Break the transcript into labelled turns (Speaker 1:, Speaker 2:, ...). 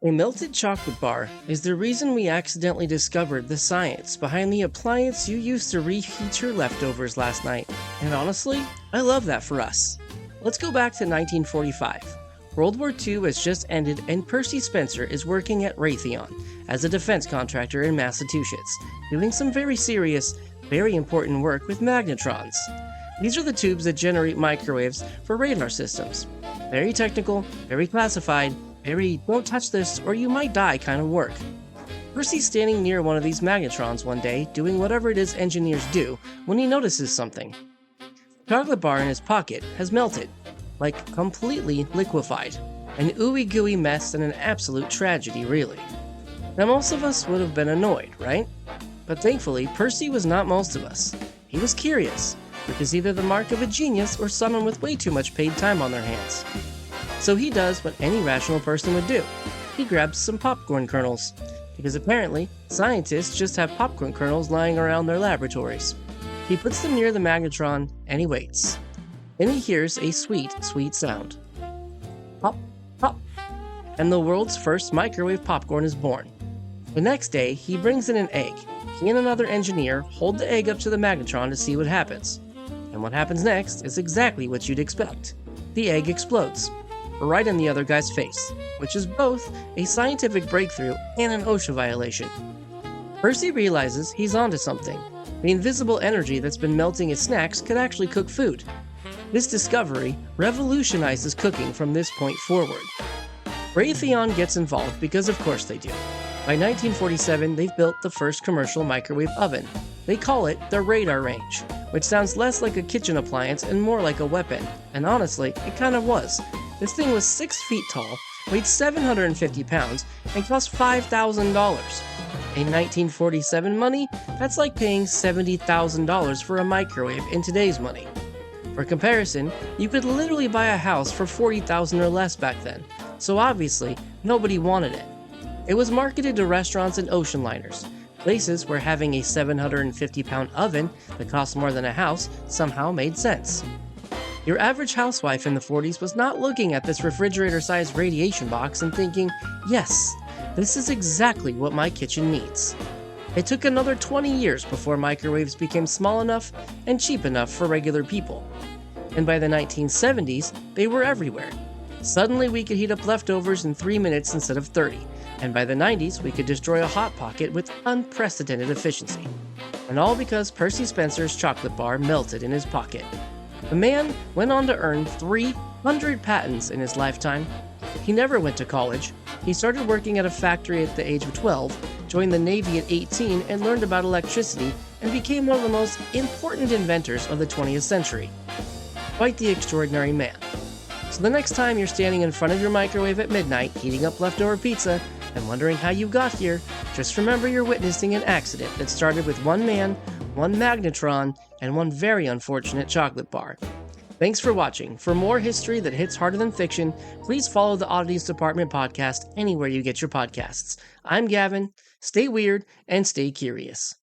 Speaker 1: A melted chocolate bar is the reason we accidentally discovered the science behind the appliance you used to reheat your leftovers last night. And honestly, I love that for us. Let's go back to 1945. World War II has just ended and Percy Spencer is working at Raytheon as a defense contractor in Massachusetts, doing some very serious, very important work with magnetrons. These are the tubes that generate microwaves for radar systems. Very technical, very classified, very don't touch this or you might die kind of work. Percy's standing near one of these magnetrons one day doing whatever it is engineers do when he notices something. The chocolate bar in his pocket has melted, like completely liquefied. An ooey gooey mess and an absolute tragedy, really. Now most of us would have been annoyed, right? But thankfully, Percy was not most of us. He was curious, which is either the mark of a genius or someone with way too much paid time on their hands. So he does what any rational person would do. He grabs some popcorn kernels, because apparently, scientists just have popcorn kernels lying around their laboratories. He puts them near the magnetron, and he waits. Then he hears a sweet, sweet sound. Pop, pop, and the world's first microwave popcorn is born. The next day, he brings in an egg. He and another engineer hold the egg up to the magnetron to see what happens. And what happens next is exactly what you'd expect. The egg explodes, right in the other guy's face, which is both a scientific breakthrough and an OSHA violation. Percy realizes he's onto something. The invisible energy that's been melting his snacks could actually cook food. This discovery revolutionizes cooking from this point forward. Raytheon gets involved because of course they do. By 1947, they've built the first commercial microwave oven. They call it the radar range, which sounds less like a kitchen appliance and more like a weapon. And honestly, it kind of was. This thing was 6 feet tall, weighed 750 pounds, and cost $5,000. In 1947 money, that's like paying $70,000 for a microwave in today's money. For comparison, you could literally buy a house for $40,000 or less back then, so obviously, nobody wanted it. It was marketed to restaurants and ocean liners, places where having a 750-pound oven that cost more than a house somehow made sense. Your average housewife in the 40s was not looking at this refrigerator-sized radiation box and thinking, yes, this is exactly what my kitchen needs. It took another 20 years before microwaves became small enough and cheap enough for regular people. And by the 1970s, they were everywhere. Suddenly we could heat up leftovers in 3 minutes instead of 30, and by the 90s we could destroy a Hot Pocket with unprecedented efficiency. And all because Percy Spencer's chocolate bar melted in his pocket. The man went on to earn 300 patents in his lifetime. He never went to college. He started working at a factory at the age of 12, joined the Navy at 18 and learned about electricity, and became one of the most important inventors of the 20th century. Quite the extraordinary man. So the next time you're standing in front of your microwave at midnight, heating up leftover pizza, and wondering how you got here, just remember you're witnessing an accident that started with one man, one magnetron, and one very unfortunate chocolate bar. Thanks for watching. For more history that hits harder than fiction, please follow the Oddities Department podcast anywhere you get your podcasts. I'm Gavin. Stay weird and stay curious.